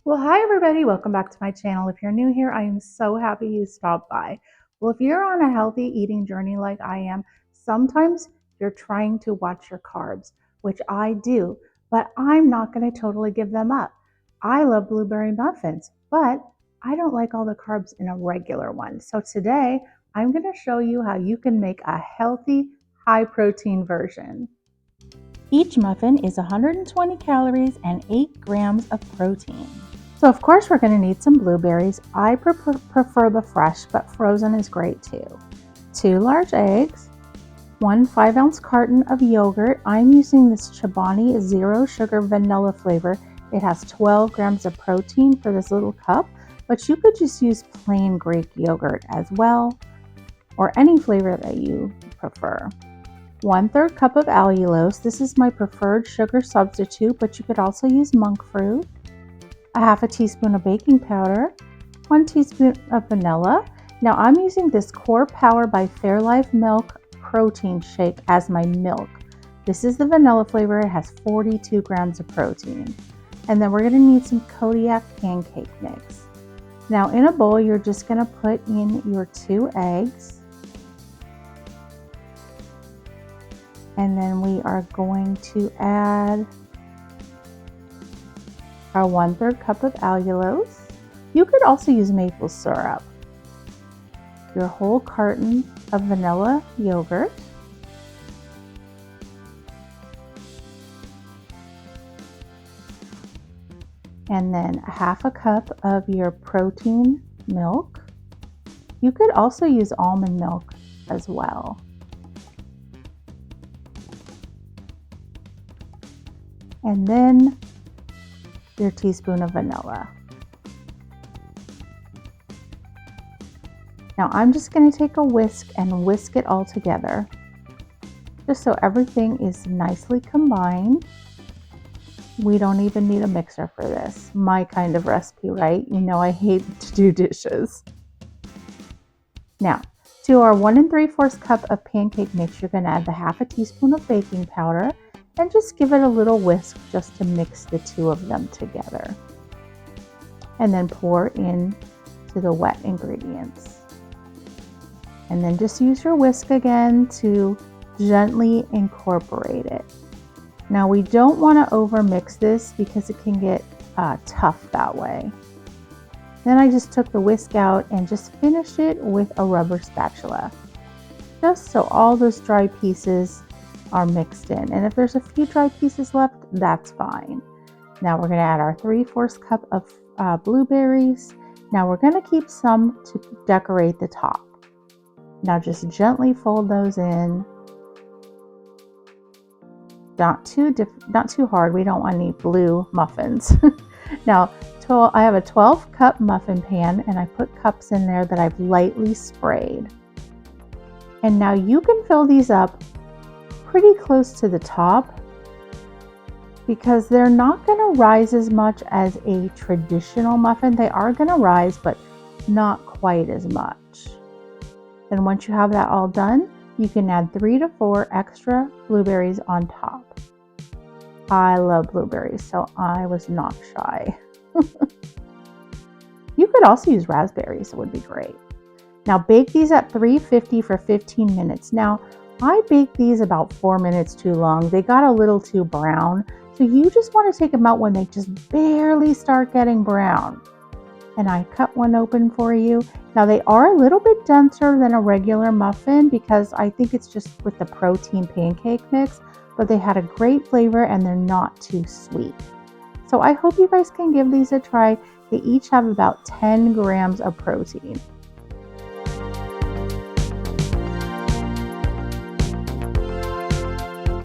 Well, hi everybody, welcome back to my channel. If you're new here, I am so happy you stopped by. Well, if you're on a healthy eating journey like I am, sometimes you're trying to watch your carbs, which I do, but I'm not going to totally give them up. I love blueberry muffins, but I don't like all the carbs in a regular one. So today, I'm going to show you how you can make a healthy, high protein version. Each muffin is 120 calories and 8 grams of protein. So of course we're going to need some blueberries. I prefer the fresh, but frozen is great too. 2 large eggs, 1 5-ounce carton of yogurt. I'm using this Chobani Zero Sugar Vanilla flavor. It has 12 grams of protein for this little cup, but you could just use plain Greek yogurt as well, or any flavor that you prefer. 1/3 cup of allulose. This is my preferred sugar substitute, but you could also use monk fruit. A half a teaspoon of baking powder, 1 teaspoon of vanilla. Now I'm using this Core Power by Fairlife milk protein shake as my milk. This is the vanilla flavor. It has 42 grams of protein. And then we're going to need some Kodiak pancake mix. Now in a bowl, you're just going to put in your 2 eggs. And then we are going to add our 1/3 cup of allulose. You could also use maple syrup. Your whole carton of vanilla yogurt. And then a half a cup of your protein milk. You could also use almond milk as well. And then your teaspoon of vanilla. Now I'm just going to take a whisk and whisk it all together, just so everything is nicely combined. We don't even need a mixer for this. My kind of recipe, right? You know I hate to do dishes. Now, to our 1 3/4 cup of pancake mix, you're going to add the half a teaspoon of baking powder and just give it a little whisk just to mix the two of them together. And then pour in to the wet ingredients. And then just use your whisk again to gently incorporate it. Now we don't want to over mix this because it can get tough that way. Then I just took the whisk out and just finished it with a rubber spatula, just so all those dry pieces are mixed in. And if there's a few dry pieces left, that's fine. Now we're going to add our 3/4 cup of blueberries. Now we're going to keep some to decorate the top. Now just gently fold those in. Not too hard. We don't want any blue muffins. Now I have a 12 cup muffin pan and I put cups in there that I've lightly sprayed. And now you can fill these up pretty close to the top because they're not going to rise as much as a traditional muffin. They are going to rise, but not quite as much. Then once you have that all done, you can add 3 to 4 extra blueberries on top. I love blueberries, so I was not shy. You could also use raspberries, it would be great. Now bake these at 350 for 15 minutes. Now I baked these about 4 minutes too long. They got a little too brown. So you just want to take them out when they just barely start getting brown. And I cut one open for you. Now they are a little bit denser than a regular muffin because I think it's just with the protein pancake mix, but they had a great flavor and they're not too sweet. So I hope you guys can give these a try. They each have about 10 grams of protein.